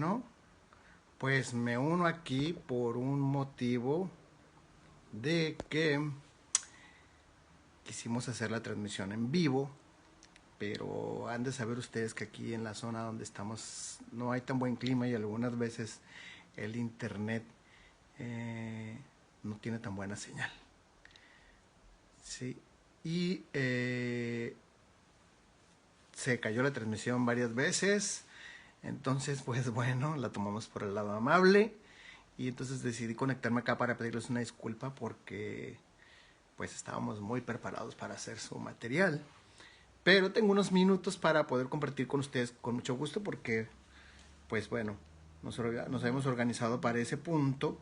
bueno, pues me uno aquí por un motivo de que quisimos hacer la transmisión en vivo, pero han de saber ustedes que aquí en la zona donde estamos no hay tan buen clima y algunas veces el internet no tiene tan buena señal. Sí, y se cayó la transmisión varias veces. Entonces, pues bueno, la tomamos por el lado amable y entonces decidí conectarme acá para pedirles una disculpa porque pues estábamos muy preparados para hacer su material. Pero tengo unos minutos para poder compartir con ustedes con mucho gusto porque pues bueno, nos habíamos organizado para ese punto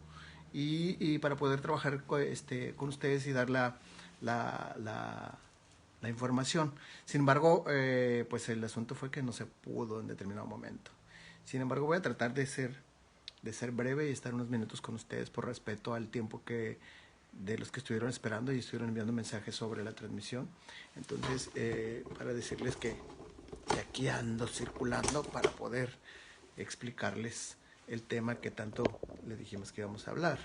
y para poder trabajar con ustedes y dar la información. Sin embargo, pues el asunto fue que no se pudo en determinado momento. Sin embargo, voy a tratar de ser breve y estar unos minutos con ustedes por respeto al tiempo de los que estuvieron esperando y estuvieron enviando mensajes sobre la transmisión. Entonces, para decirles que aquí ando circulando para poder explicarles el tema que tanto les dijimos que íbamos a hablar,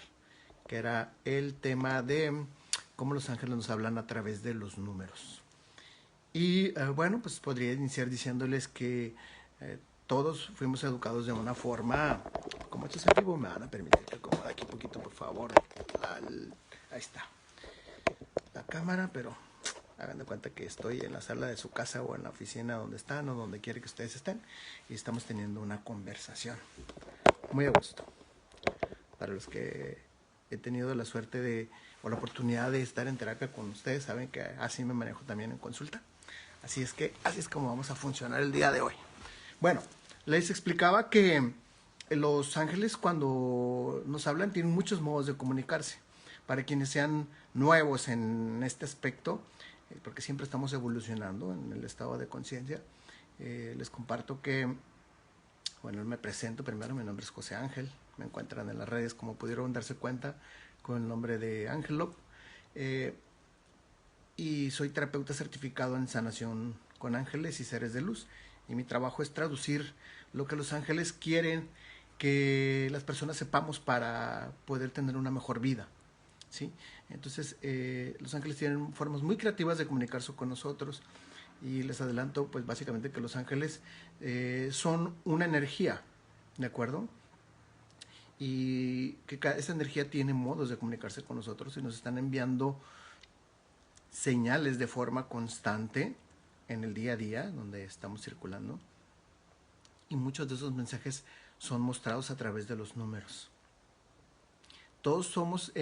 que era el tema de cómo los ángeles nos hablan a través de los números. Y bueno, pues podría iniciar diciéndoles que todos fuimos educados de una forma, como esto es en vivo, me van a permitir que acomode aquí un poquito, por favor. Ahí está la cámara, pero hagan de cuenta que estoy en la sala de su casa o en la oficina donde están o donde quiera que ustedes estén y estamos teniendo una conversación muy a gusto. Para los que he tenido la suerte o la oportunidad de estar en terapia con ustedes, saben que así me manejo también en consulta. Así es como vamos a funcionar el día de hoy. Bueno, les explicaba que los ángeles cuando nos hablan tienen muchos modos de comunicarse. Para quienes sean nuevos en este aspecto, porque siempre estamos evolucionando en el estado de conciencia, les comparto que, bueno, me presento primero, mi nombre es José Ángel, me encuentran en las redes como pudieron darse cuenta con el nombre de Ángelo. Y soy terapeuta certificado en sanación con ángeles y seres de luz. Y mi trabajo es traducir lo que los ángeles quieren que las personas sepamos para poder tener una mejor vida. ¿Sí? Entonces, los ángeles tienen formas muy creativas de comunicarse con nosotros. Y les adelanto, pues básicamente que los ángeles son una energía, ¿de acuerdo? Y que esa energía tiene modos de comunicarse con nosotros y nos están enviando señales de forma constante en el día a día donde estamos circulando y muchos de esos mensajes son mostrados a través de los números. Todos somos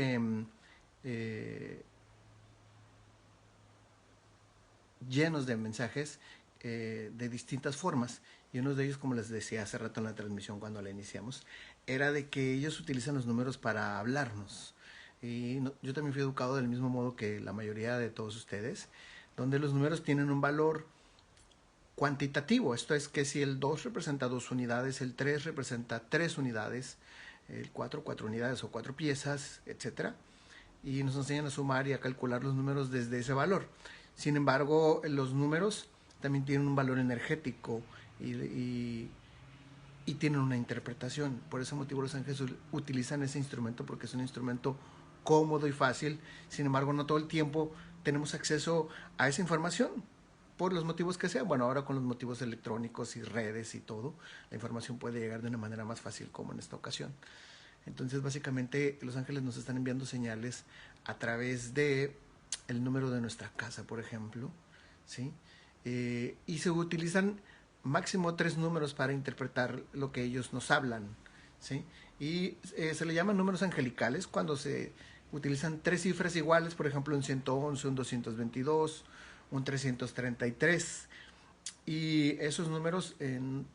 llenos de mensajes de distintas formas y uno de ellos, como les decía hace rato en la transmisión cuando la iniciamos, era de que ellos utilizan los números para hablarnos. Y yo también fui educado del mismo modo que la mayoría de todos ustedes, donde los números tienen un valor cuantitativo. Esto es que si el 2 representa 2 unidades, el 3 representa 3 unidades, el 4, 4 unidades o 4 piezas, etc. Y nos enseñan a sumar y a calcular los números desde ese valor. Sin embargo, los números también tienen un valor energético y tienen una interpretación. Por ese motivo los ángeles utilizan ese instrumento porque es un instrumento cómodo y fácil. Sin embargo, no todo el tiempo tenemos acceso a esa información por los motivos que sean. Bueno, ahora con los motivos electrónicos y redes y todo, la información puede llegar de una manera más fácil como en esta ocasión. Entonces, básicamente, los ángeles nos están enviando señales a través de el número de nuestra casa, por ejemplo, ¿sí? Y se utilizan máximo 3 números para interpretar lo que ellos nos hablan, ¿sí? Y se le llaman números angelicales cuando se utilizan 3 cifras iguales, por ejemplo, un 111, un 222, un 333. Y esos números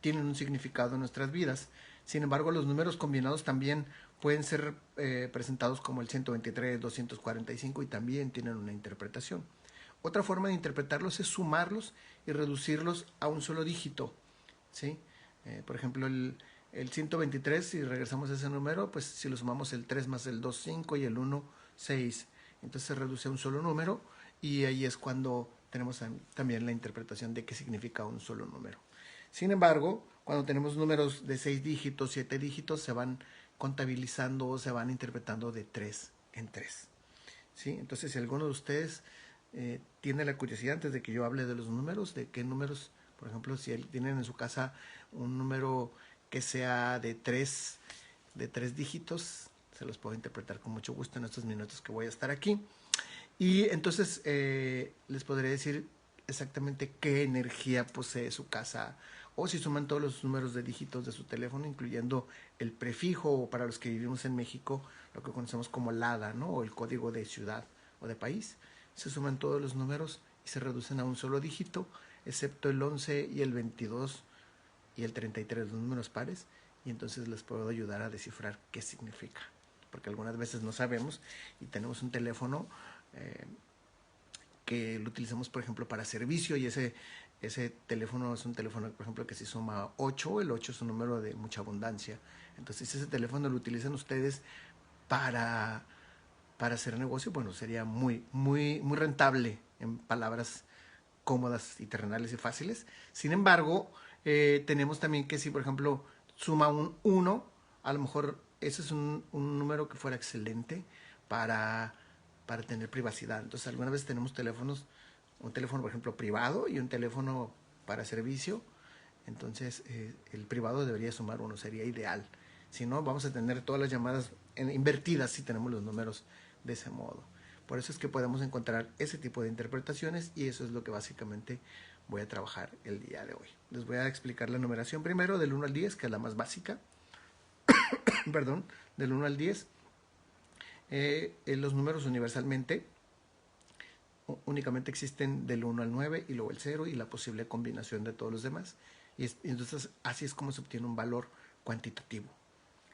tienen un significado en nuestras vidas. Sin embargo, los números combinados también pueden ser presentados como el 123, 245 y también tienen una interpretación. Otra forma de interpretarlos es sumarlos y reducirlos a un solo dígito, ¿sí? Por ejemplo, el 123, si regresamos a ese número, pues si lo sumamos el 3 más el 2, 5 y el 1, 6. Entonces se reduce a un solo número y ahí es cuando tenemos también la interpretación de qué significa un solo número. Sin embargo, cuando tenemos números de 6 dígitos, 7 dígitos, se van contabilizando o se van interpretando de 3 en 3. ¿Sí? Entonces, si alguno de ustedes tiene la curiosidad, antes de que yo hable de los números, de qué números, por ejemplo, si tienen en su casa un número que sea de 3 dígitos, se los puedo interpretar con mucho gusto en estos minutos que voy a estar aquí. Y entonces les podré decir exactamente qué energía posee su casa, o si suman todos los números de dígitos de su teléfono, incluyendo el prefijo, o para los que vivimos en México, lo que conocemos como LADA, ¿no? O el código de ciudad o de país. Se suman todos los números y se reducen a un solo dígito, excepto el 11 y el 22 y el 33, los números pares, y entonces les puedo ayudar a descifrar qué significa, porque algunas veces no sabemos y tenemos un teléfono que lo utilizamos, por ejemplo, para servicio, y ese teléfono es un teléfono, por ejemplo, que se suma 8, el 8 es un número de mucha abundancia. Entonces, si ese teléfono lo utilizan ustedes para hacer negocio, bueno, sería muy rentable, en palabras cómodas y terrenales y fáciles. Sin embargo, tenemos también que si, por ejemplo, suma un 1, a lo mejor ese es un número que fuera excelente para tener privacidad. Entonces, algunas veces tenemos teléfonos, un teléfono, por ejemplo, privado y un teléfono para servicio. Entonces, el privado debería sumar 1, sería ideal. Si no, vamos a tener todas las llamadas invertidas si tenemos los números de ese modo. Por eso es que podemos encontrar ese tipo de interpretaciones, y eso es lo que básicamente voy a trabajar el día de hoy. Les voy a explicar la numeración primero del 1 al 10, que es la más básica. Perdón, del 1 al 10. Los números universalmente únicamente existen del 1 al 9 y luego el 0 y la posible combinación de todos los demás. Y entonces así es como se obtiene un valor cuantitativo,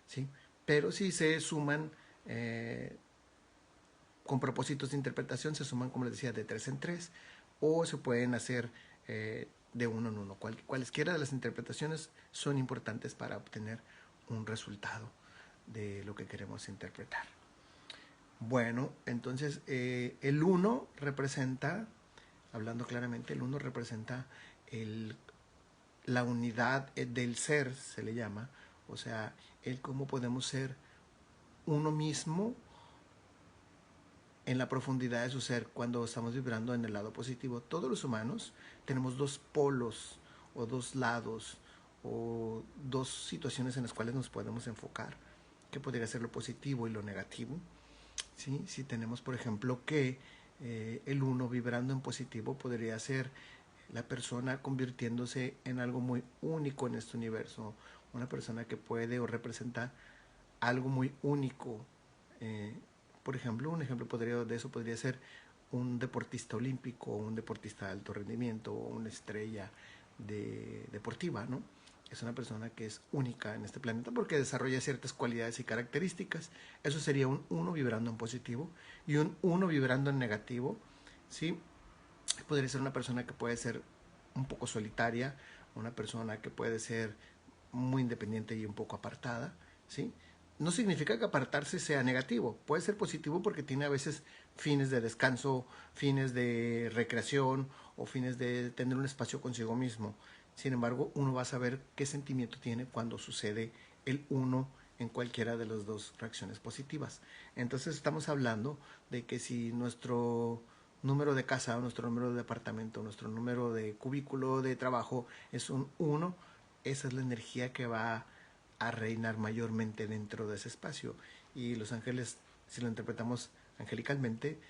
¿sí? Pero si se suman con propósitos de interpretación, se suman, como les decía, de 3 en 3, o se pueden hacer de 1 en 1. Cualesquiera de las interpretaciones son importantes para obtener un resultado de lo que queremos interpretar. Bueno, entonces el 1 representa, hablando claramente, el 1 representa la unidad del ser, se le llama, o sea, el cómo podemos ser uno mismo en la profundidad de su ser cuando estamos vibrando en el lado positivo. Todos los humanos tenemos dos polos o dos lados o dos situaciones en las cuales nos podemos enfocar, que podría ser lo positivo y lo negativo. ¿Sí? Si tenemos, por ejemplo, que el 1 vibrando en positivo podría ser la persona convirtiéndose en algo muy único en este universo, una persona que puede o representa algo muy único. Por ejemplo, un ejemplo de eso podría ser un deportista olímpico, un deportista de alto rendimiento, o una estrella deportiva, ¿no? Es una persona que es única en este planeta porque desarrolla ciertas cualidades y características. Eso sería un 1 vibrando en positivo, y un 1 vibrando en negativo, ¿sí? Podría ser una persona que puede ser un poco solitaria, una persona que puede ser muy independiente y un poco apartada, ¿sí? No significa que apartarse sea negativo, puede ser positivo porque tiene a veces fines de descanso, fines de recreación o fines de tener un espacio consigo mismo. Sin embargo, uno va a saber qué sentimiento tiene cuando sucede el 1 en cualquiera de las dos reacciones positivas. Entonces estamos hablando de que si nuestro número de casa, nuestro número de departamento, nuestro número de cubículo de trabajo es un 1, esa es la energía que va a reinar mayormente dentro de ese espacio. Y los ángeles, si lo interpretamos angelicalmente,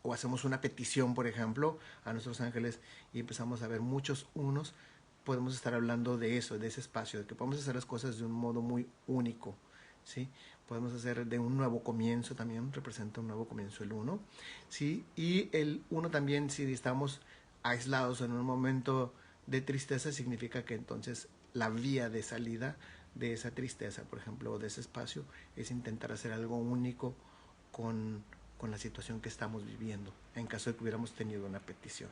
o hacemos una petición, por ejemplo, a nuestros ángeles y empezamos a ver muchos unos, podemos estar hablando de eso, de ese espacio, de que podemos hacer las cosas de un modo muy único, ¿sí? Podemos hacer de un nuevo comienzo, también representa un nuevo comienzo el 1, ¿sí? Y el 1 también, si estamos aislados en un momento de tristeza, significa que entonces la vía de salida de esa tristeza, por ejemplo, o de ese espacio, es intentar hacer algo único con la situación que estamos viviendo, en caso de que hubiéramos tenido una petición.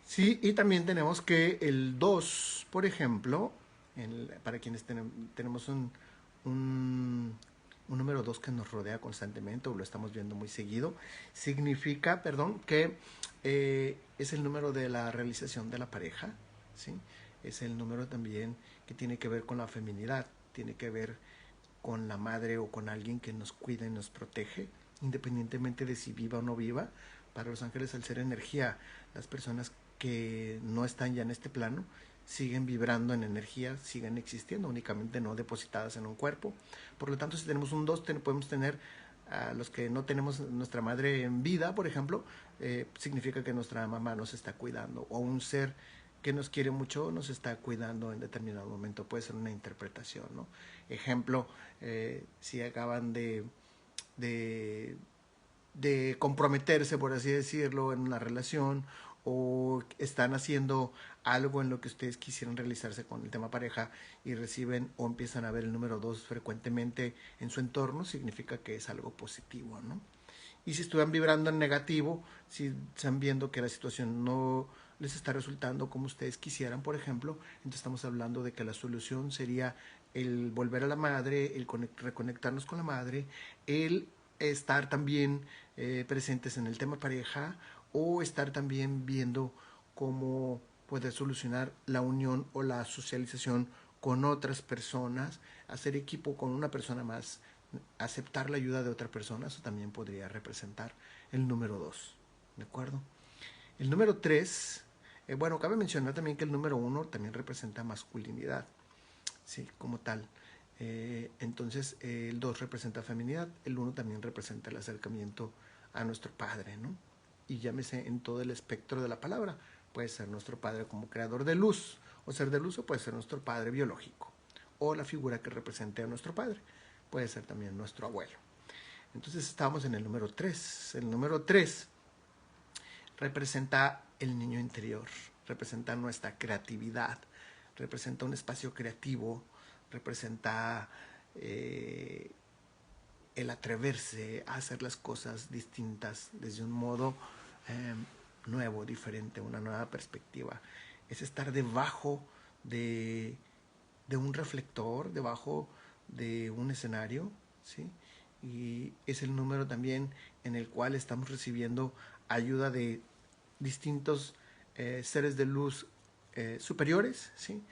Sí, y también tenemos que el 2, por ejemplo, para quienes tenemos un número 2 que nos rodea constantemente o lo estamos viendo muy seguido, significa, que es el número de la realización de la pareja, ¿sí? Es el número también que tiene que ver con la feminidad, tiene que ver con la madre o con alguien que nos cuida y nos protege, independientemente de si viva o no viva. Para los ángeles, al ser energía, las personas que no están ya en este plano siguen vibrando en energía, siguen existiendo, únicamente no depositadas en un cuerpo. Por lo tanto, si tenemos un 2, podemos tener a los que no tenemos nuestra madre en vida, por ejemplo, significa que nuestra mamá nos está cuidando, o un ser que nos quiere mucho nos está cuidando en determinado momento. Puede ser una interpretación, ¿no? Ejemplo, si acaban de, de comprometerse, por así decirlo, en una relación, o están haciendo algo en lo que ustedes quisieran realizarse con el tema pareja y reciben o empiezan a ver el número 2 frecuentemente en su entorno, significa que es algo positivo, ¿no? Y si estuvieran vibrando en negativo, si están viendo que la situación no les está resultando como ustedes quisieran, por ejemplo, entonces estamos hablando de que la solución sería el volver a la madre, el reconectarnos con la madre, el estar también presentes en el tema pareja, o estar también viendo cómo poder solucionar la unión o la socialización con otras personas, hacer equipo con una persona más, aceptar la ayuda de otra persona. Eso también podría representar el número 2, ¿de acuerdo? El número 3, bueno, cabe mencionar también que el número 1 también representa masculinidad, sí, como tal. Entonces, el 2 representa feminidad, el 1 también representa el acercamiento a nuestro Padre, ¿no? Y llámese en todo el espectro de la palabra. Puede ser nuestro Padre como creador de luz o ser de luz, o puede ser nuestro Padre biológico, o la figura que represente a nuestro Padre. Puede ser también nuestro abuelo. Entonces estamos en el número 3. El número 3 representa el niño interior, representa nuestra creatividad, representa un espacio creativo, representa el atreverse a hacer las cosas distintas desde un modo eh, nuevo, diferente, una nueva perspectiva. Es estar debajo de un reflector, debajo de un escenario, ¿sí? Y es el número también en el cual estamos recibiendo ayuda de distintos seres de luz superiores, ¿sí?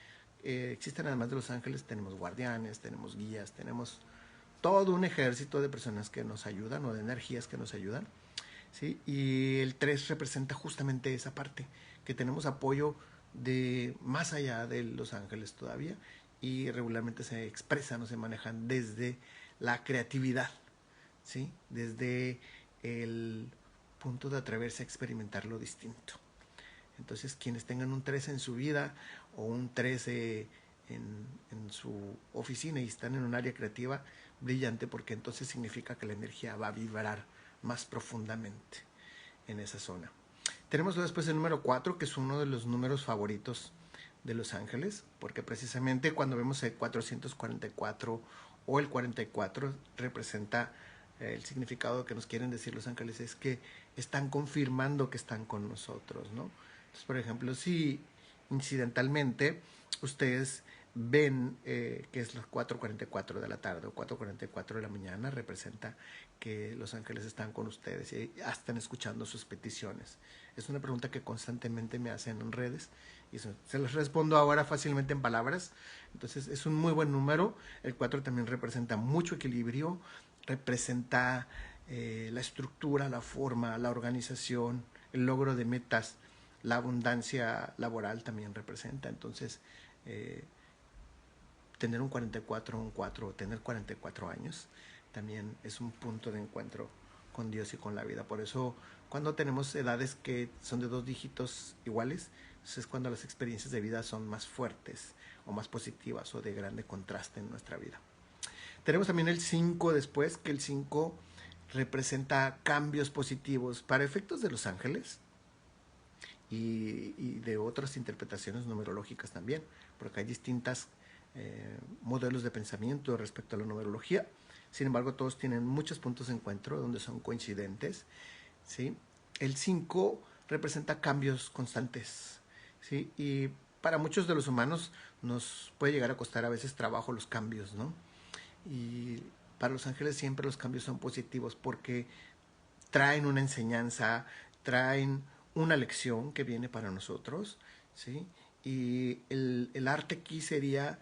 Existen, además de los ángeles, tenemos guardianes, tenemos guías, tenemos todo un ejército de personas que nos ayudan, o de energías que nos ayudan, ¿sí? Y el 3 representa justamente esa parte, que tenemos apoyo de más allá de los ángeles todavía, y regularmente se expresan o se manejan desde la creatividad, ¿sí? Desde el punto de atreverse a experimentar lo distinto. Entonces, quienes tengan un 13 en su vida, o un 13 en su oficina y están en un área creativa, brillante, porque entonces significa que la energía va a vibrar más profundamente en esa zona. Tenemos después el número 4, que es uno de los números favoritos de los ángeles, porque precisamente cuando vemos el 444 o el 44, representa el significado que nos quieren decir los ángeles, es que están confirmando que están con nosotros, ¿no? Entonces, por ejemplo, si incidentalmente ustedes ven que es las 4:44 de la tarde o 4:44 de la mañana, representa que los ángeles están con ustedes y ya están escuchando sus peticiones. Es una pregunta que constantemente me hacen en redes y se les respondo ahora fácilmente en palabras. Entonces es un muy buen número. El 4 también representa mucho equilibrio, representa la estructura, la forma, la organización, el logro de metas, la abundancia laboral también representa. Entonces, tener un 44, un 4, tener 44 años, también es un punto de encuentro con Dios y con la vida. Por eso, cuando tenemos edades que son de 2 dígitos iguales, es cuando las experiencias de vida son más fuertes o más positivas o de grande contraste en nuestra vida. Tenemos también el 5 después, que el 5 representa cambios positivos para efectos de los ángeles y de otras interpretaciones numerológicas también, porque hay distintas modelos de pensamiento respecto a la numerología. Sin embargo, todos tienen muchos puntos de encuentro donde son coincidentes, ¿sí? El 5 representa cambios constantes, ¿sí? Y para muchos de los humanos nos puede llegar a costar a veces trabajo los cambios, ¿no? Y para los ángeles siempre los cambios son positivos, porque traen una enseñanza, traen una lección que viene para nosotros, ¿sí? Y el arte aquí sería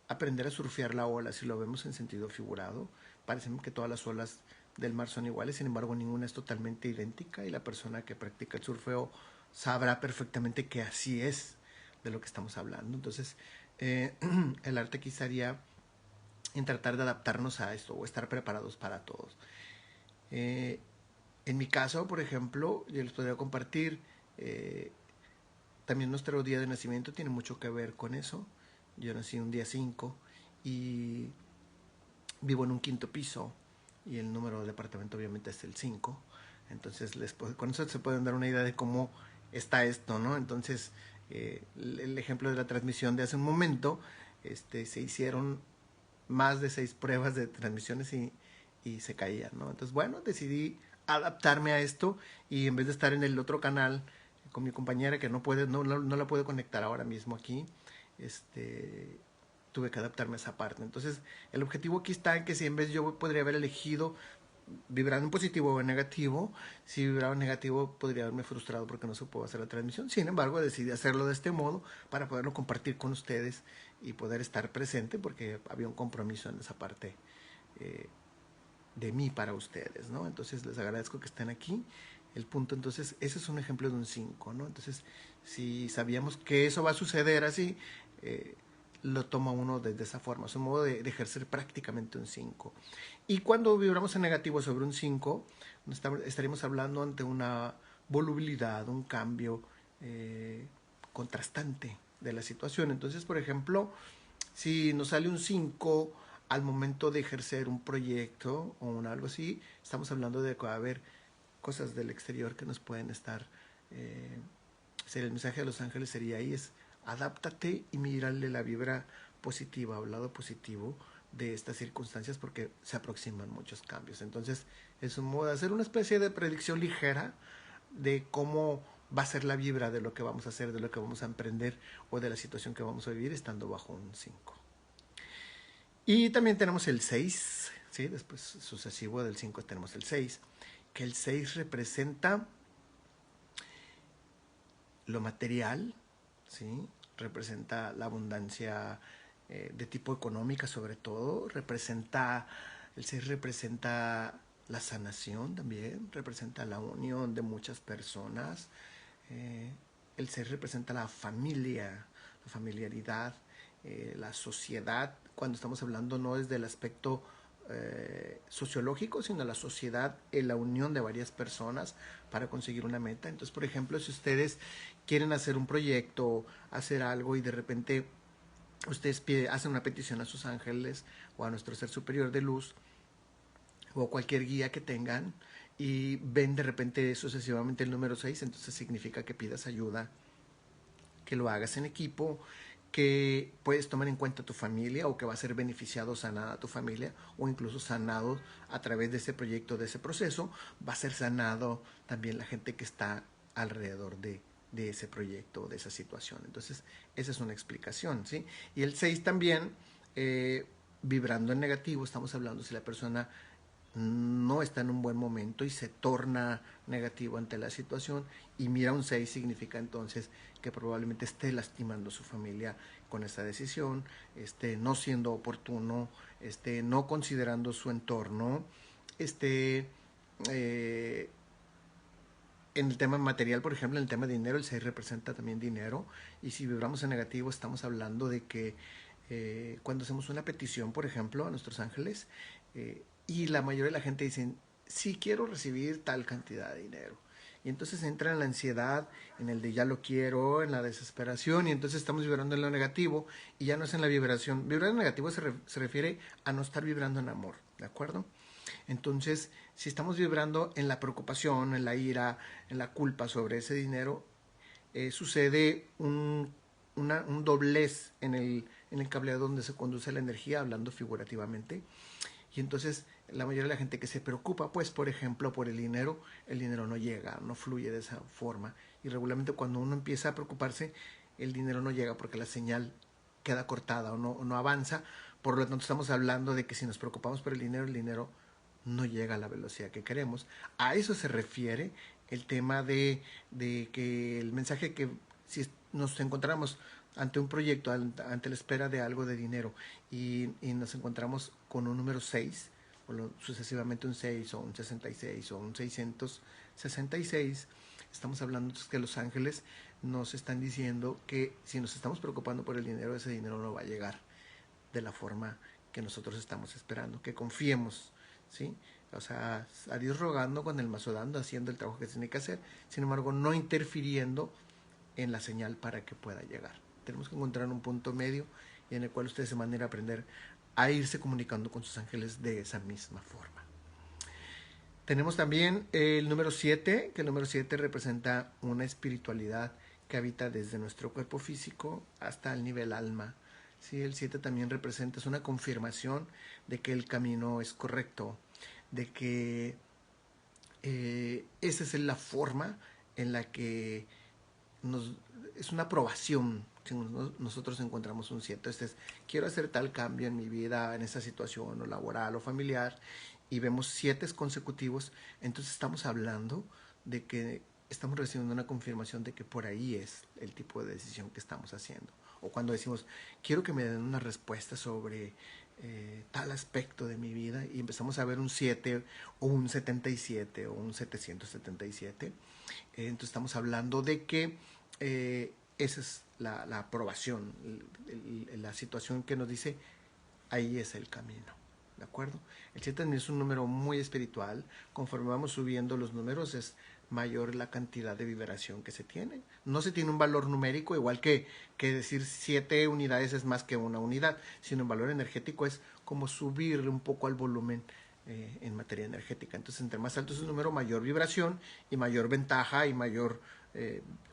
aprender a surfear la ola, si lo vemos en sentido figurado. Parece que todas las olas del mar son iguales, sin embargo ninguna es totalmente idéntica y la persona que practica el surfeo sabrá perfectamente que así es de lo que estamos hablando. Entonces, el arte aquí estaría en tratar de adaptarnos a esto o estar preparados para todos. Eh, en mi caso, por ejemplo, yo les podría compartir, también nuestro día de nacimiento tiene mucho que ver con eso. Yo nací un día 5 y vivo en un quinto piso y el número de departamento obviamente es el 5. Entonces, con eso se pueden dar una idea de cómo está esto, ¿no? Entonces, el ejemplo de la transmisión de hace un momento, se hicieron más de 6 pruebas de transmisiones y se caían, ¿no? Entonces, bueno, decidí adaptarme a esto y en vez de estar en el otro canal con mi compañera que no la puedo conectar ahora mismo aquí, tuve que adaptarme a esa parte. Entonces, el objetivo aquí está en que si en vez yo podría haber elegido vibrar en positivo o en negativo, si vibraba en negativo podría haberme frustrado porque no se pudo hacer la transmisión. Sin embargo, decidí hacerlo de este modo para poderlo compartir con ustedes y poder estar presente porque había un compromiso en esa parte eh, de mí para ustedes, ¿no? Entonces les agradezco que estén aquí. El punto, entonces, ese es un ejemplo de un 5, ¿no? Entonces, si sabíamos que eso va a suceder así, lo toma uno de esa forma, es un modo de ejercer prácticamente un 5. Y cuando vibramos en negativo sobre un 5, estaríamos hablando ante una volubilidad, un cambio contrastante de la situación. Entonces, por ejemplo, si nos sale un 5 al momento de ejercer un proyecto o algo así, estamos hablando de que va a haber cosas del exterior que nos pueden estar... el mensaje de los ángeles sería ahí, es adáptate y mírale la vibra positiva o el lado positivo de estas circunstancias porque se aproximan muchos cambios. Entonces es un modo de hacer una especie de predicción ligera de cómo va a ser la vibra de lo que vamos a hacer, de lo que vamos a emprender o de la situación que vamos a vivir estando bajo un 5. Y también tenemos el 6, ¿sí? Después sucesivo del 5 tenemos el 6, que el 6 representa lo material, ¿sí? Representa la abundancia de tipo económica sobre todo, el 6 representa la sanación también, representa la unión de muchas personas, el 6 representa la familia, la familiaridad, la sociedad, cuando estamos hablando no es del aspecto sociológico, sino la sociedad, la unión de varias personas para conseguir una meta. Entonces, por ejemplo, si ustedes quieren hacer un proyecto, hacer algo y de repente ustedes hacen una petición a sus ángeles o a nuestro ser superior de luz o cualquier guía que tengan y ven de repente sucesivamente el número 6, entonces significa que pidas ayuda, que lo hagas en equipo, que puedes tomar en cuenta tu familia o que va a ser beneficiado o sanada tu familia o incluso sanado a través de ese proyecto, de ese proceso, va a ser sanado también la gente que está alrededor de ese proyecto o de esa situación. Entonces, esa es una explicación, ¿sí? Y el 6 también, vibrando en negativo, estamos hablando si la persona no está en un buen momento y se torna negativo ante la situación y mira un 6 significa entonces que probablemente esté lastimando a su familia con esa decisión, no siendo oportuno, no considerando su entorno, eh, en el tema material, por ejemplo, en el tema de dinero, el 6 representa también dinero y si vibramos en negativo estamos hablando de que cuando hacemos una petición, por ejemplo, a nuestros ángeles, y la mayoría de la gente dicen, sí quiero recibir tal cantidad de dinero. Y entonces entra en la ansiedad, en el de ya lo quiero, en la desesperación, y entonces estamos vibrando en lo negativo y ya no es en la vibración. Vibrar en negativo se refiere a no estar vibrando en amor, ¿de acuerdo? Entonces, si estamos vibrando en la preocupación, en la ira, en la culpa sobre ese dinero, sucede un doblez en el cableado donde se conduce la energía, hablando figurativamente. Y entonces la mayoría de la gente que se preocupa, pues, por ejemplo, por el dinero no llega, no fluye de esa forma. Y regularmente cuando uno empieza a preocuparse, el dinero no llega porque la señal queda cortada o no avanza. Por lo tanto, estamos hablando de que si nos preocupamos por el dinero no llega a la velocidad que queremos. A eso se refiere el tema de que el mensaje que si nos encontramos ante un proyecto, ante la espera de algo de dinero, y nos encontramos con un número 6, o sucesivamente un 6 o un 66 o un 666, estamos hablando entonces que los ángeles nos están diciendo que si nos estamos preocupando por el dinero, ese dinero no va a llegar de la forma que nosotros estamos esperando, que confiemos, ¿sí? O sea, a Dios rogando con el mazo dando, haciendo el trabajo que tiene que hacer, sin embargo, no interfiriendo en la señal para que pueda llegar. Tenemos que encontrar un punto medio y en el cual ustedes se van a ir a aprender a irse comunicando con sus ángeles de esa misma forma. Tenemos también el número 7, que el número 7 representa una espiritualidad que habita desde nuestro cuerpo físico hasta el nivel alma. Sí, el 7 también representa, es una confirmación de que el camino es correcto, de que esa es la forma en la que es una aprobación. Si nosotros encontramos un 7, quiero hacer tal cambio en mi vida, en esa situación o laboral o familiar, y vemos 7 consecutivos, entonces estamos hablando de que estamos recibiendo una confirmación de que por ahí es el tipo de decisión que estamos haciendo. O cuando decimos, quiero que me den una respuesta sobre tal aspecto de mi vida, y empezamos a ver un 7 o un 77 o un 777, entonces estamos hablando de que esa es la aprobación, la situación que nos dice, ahí es el camino. ¿De acuerdo? El 7 también es un número muy espiritual. Conforme vamos subiendo los números, es mayor la cantidad de vibración que se tiene. No se tiene un valor numérico, igual que decir 7 unidades es más que una unidad, sino el valor energético es como subirle un poco al volumen en materia energética. Entonces, entre más alto es el número, mayor vibración y mayor ventaja, y mayor,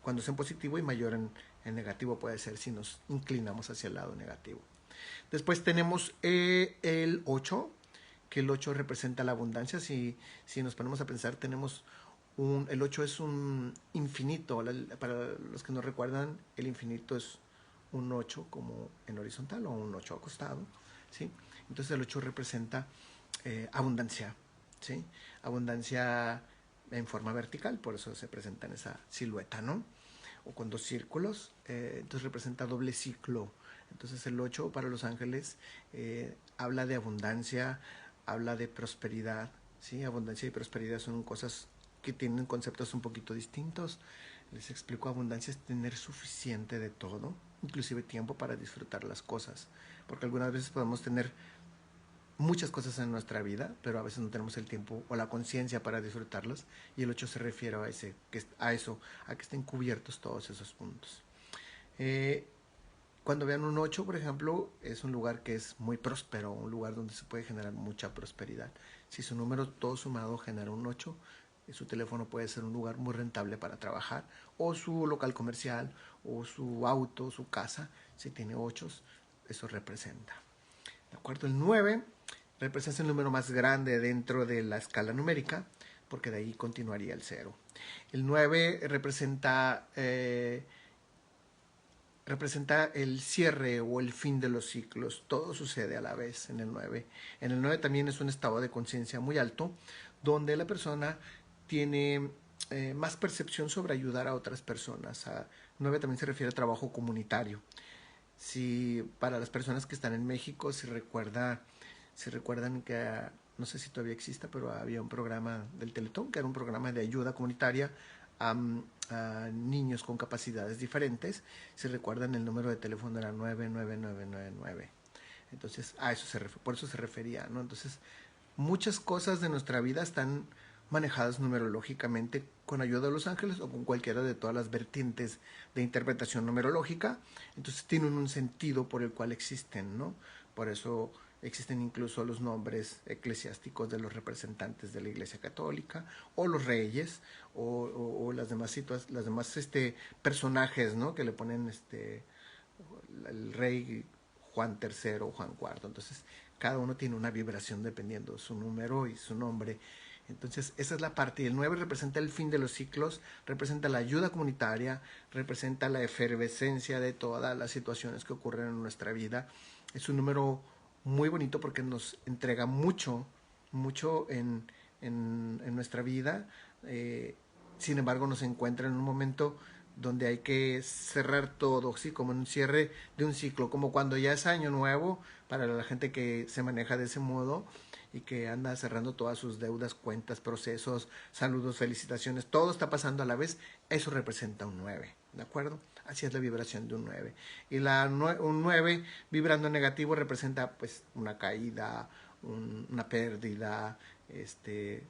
cuando es en positivo, y mayor en negativo puede ser si nos inclinamos hacia el lado negativo. Después tenemos el 8, que el 8 representa la abundancia. Si nos ponemos a pensar, tenemos el 8 es un infinito. Para los que no recuerdan, el infinito es un 8 como en horizontal o un 8 acostado, ¿sí? Entonces el 8 representa abundancia, ¿sí? Abundancia en forma vertical, por eso se presenta en esa silueta, ¿no? O con 2 círculos, entonces representa doble ciclo. Entonces el 8 para los ángeles habla de abundancia, habla de prosperidad, ¿sí? Abundancia y prosperidad son cosas que tienen conceptos un poquito distintos. Les explico, abundancia es tener suficiente de todo, inclusive tiempo para disfrutar las cosas, porque algunas veces podemos tener muchas cosas en nuestra vida, pero a veces no tenemos el tiempo o la conciencia para disfrutarlas, y el 8 se refiere a eso, a que estén cubiertos todos esos puntos. Cuando vean un 8, por ejemplo, es un lugar que es muy próspero, un lugar donde se puede generar mucha prosperidad. Si su número todo sumado genera un 8, su teléfono puede ser un lugar muy rentable para trabajar, o su local comercial, o su auto, su casa, si tiene 8, eso representa. ¿De acuerdo? El 9 representa el número más grande dentro de la escala numérica, porque de ahí continuaría el 0. El 9 representa el cierre o el fin de los ciclos. Todo sucede a la vez en el 9. En el 9 también es un estado de conciencia muy alto, donde la persona tiene más percepción sobre ayudar a otras personas. 9 también se refiere a trabajo comunitario. Si para las personas que están en México, si recuerdan que, no sé si todavía exista, pero había un programa del Teletón, que era un programa de ayuda comunitaria a niños con capacidades diferentes. Si recuerdan, el número de teléfono era 99999. Entonces, por eso se refería, ¿no? Entonces, muchas cosas de nuestra vida están manejadas numerológicamente con ayuda de los ángeles o con cualquiera de todas las vertientes de interpretación numerológica. Entonces tienen un sentido por el cual existen, ¿no? Por eso existen incluso los nombres eclesiásticos de los representantes de la Iglesia Católica, o los reyes, o las demás personajes, ¿no? Que le ponen el rey Juan III o Juan IV. Entonces cada uno tiene una vibración dependiendo de su número y su nombre. Entonces esa es la parte. Y el 9 representa el fin de los ciclos, representa la ayuda comunitaria, representa la efervescencia de todas las situaciones que ocurren en nuestra vida. Es un número muy bonito porque nos entrega mucho en nuestra vida. Sin embargo, nos encuentra en un momento donde hay que cerrar todo, ¿sí? Como en un cierre de un ciclo, como cuando ya es año nuevo, para la gente que se maneja de ese modo y que anda cerrando todas sus deudas, cuentas, procesos, saludos, felicitaciones, todo está pasando a la vez, eso representa un 9, ¿de acuerdo? Así es la vibración de un 9. Y un 9 vibrando negativo representa pues una caída, una pérdida, el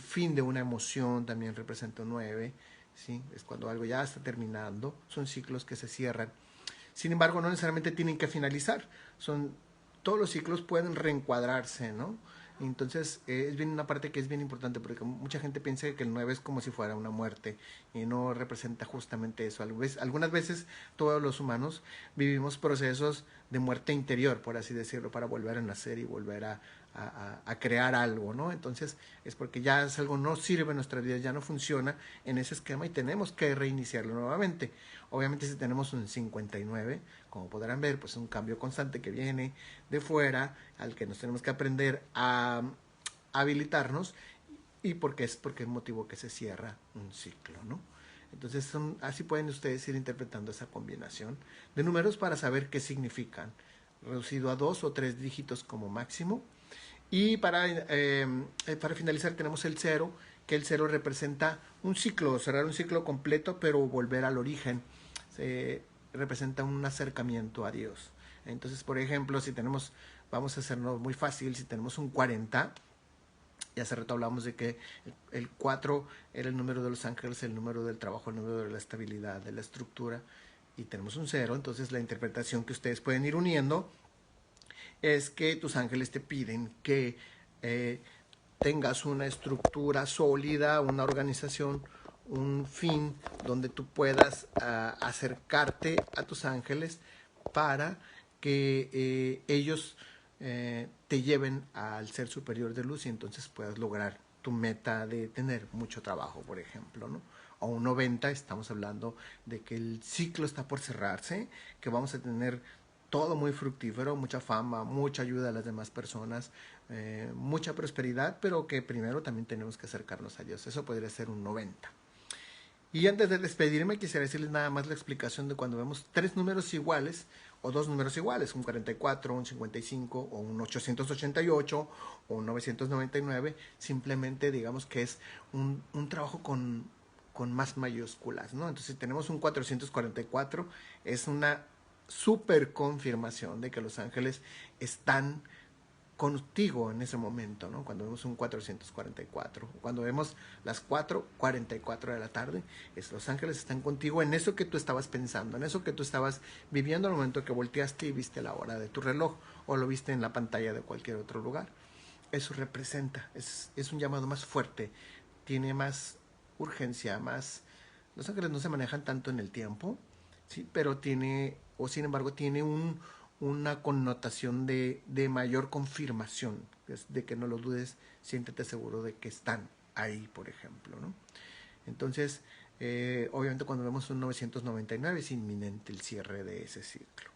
fin de una emoción también representa un 9. ¿Sí? Es cuando algo ya está terminando, son ciclos que se cierran. Sin embargo, no necesariamente tienen que finalizar, todos los ciclos pueden reencuadrarse, ¿no? Entonces, es bien una parte que es bien importante porque mucha gente piensa que el 9 es como si fuera una muerte y no representa justamente eso. Algunas veces todos los humanos vivimos procesos de muerte interior, por así decirlo, para volver a nacer y volver a crear algo, ¿no? Entonces, es porque ya es algo no sirve en nuestra vida, ya no funciona en ese esquema y tenemos que reiniciarlo nuevamente. Obviamente, si tenemos un 59, como podrán ver, pues es un cambio constante que viene de fuera, al que nos tenemos que aprender a habilitarnos y porque es el motivo que se cierra un ciclo, ¿no? Entonces así pueden ustedes ir interpretando esa combinación de números para saber qué significan, reducido a 2 o 3 dígitos como máximo. Y para finalizar tenemos el 0, que el 0 representa un ciclo, cerrar un ciclo completo, pero volver al origen. Representa un acercamiento a Dios. Entonces, por ejemplo, si tenemos, vamos a hacerlo muy fácil, si tenemos un 40, y hace rato hablamos de que el 4 era el número de los ángeles, el número del trabajo, el número de la estabilidad, de la estructura, y tenemos un 0, entonces la interpretación que ustedes pueden ir uniendo es que tus ángeles te piden que tengas una estructura sólida, una organización, un fin donde tú puedas acercarte a tus ángeles para que ellos te lleven al ser superior de luz y entonces puedas lograr tu meta de tener mucho trabajo, por ejemplo, ¿no? O un 90, estamos hablando de que el ciclo está por cerrarse, que vamos a tener todo muy fructífero, mucha fama, mucha ayuda a las demás personas, mucha prosperidad, pero que primero también tenemos que acercarnos a Dios. Eso podría ser un 90. Y antes de despedirme, quisiera decirles nada más la explicación de cuando vemos tres números iguales o dos números iguales, un 44, un 55 o un 888 o un 999, simplemente digamos que es un trabajo con más mayúsculas, ¿no? Entonces, si tenemos un 444, es una super confirmación de que los ángeles están contigo en ese momento, ¿no? Cuando vemos un 444, cuando vemos las 4:44 de la tarde, los ángeles están contigo en eso que tú estabas pensando, en eso que tú estabas viviendo al momento que volteaste y viste la hora de tu reloj o lo viste en la pantalla de cualquier otro lugar. Eso representa, es un llamado más fuerte, tiene más urgencia, más... Los ángeles no se manejan tanto en el tiempo, ¿sí? Pero tiene, o sin embargo, tiene una connotación de mayor confirmación, de que no lo dudes, siéntete seguro de que están ahí, por ejemplo, ¿no? Entonces, obviamente cuando vemos un 999 es inminente el cierre de ese ciclo.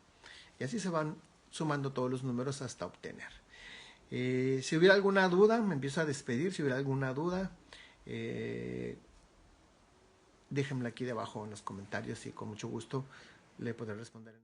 Y así se van sumando todos los números hasta obtener. Si hubiera alguna duda, me empiezo a despedir. Si hubiera alguna duda, déjenmela aquí debajo en los comentarios y con mucho gusto le podré responder.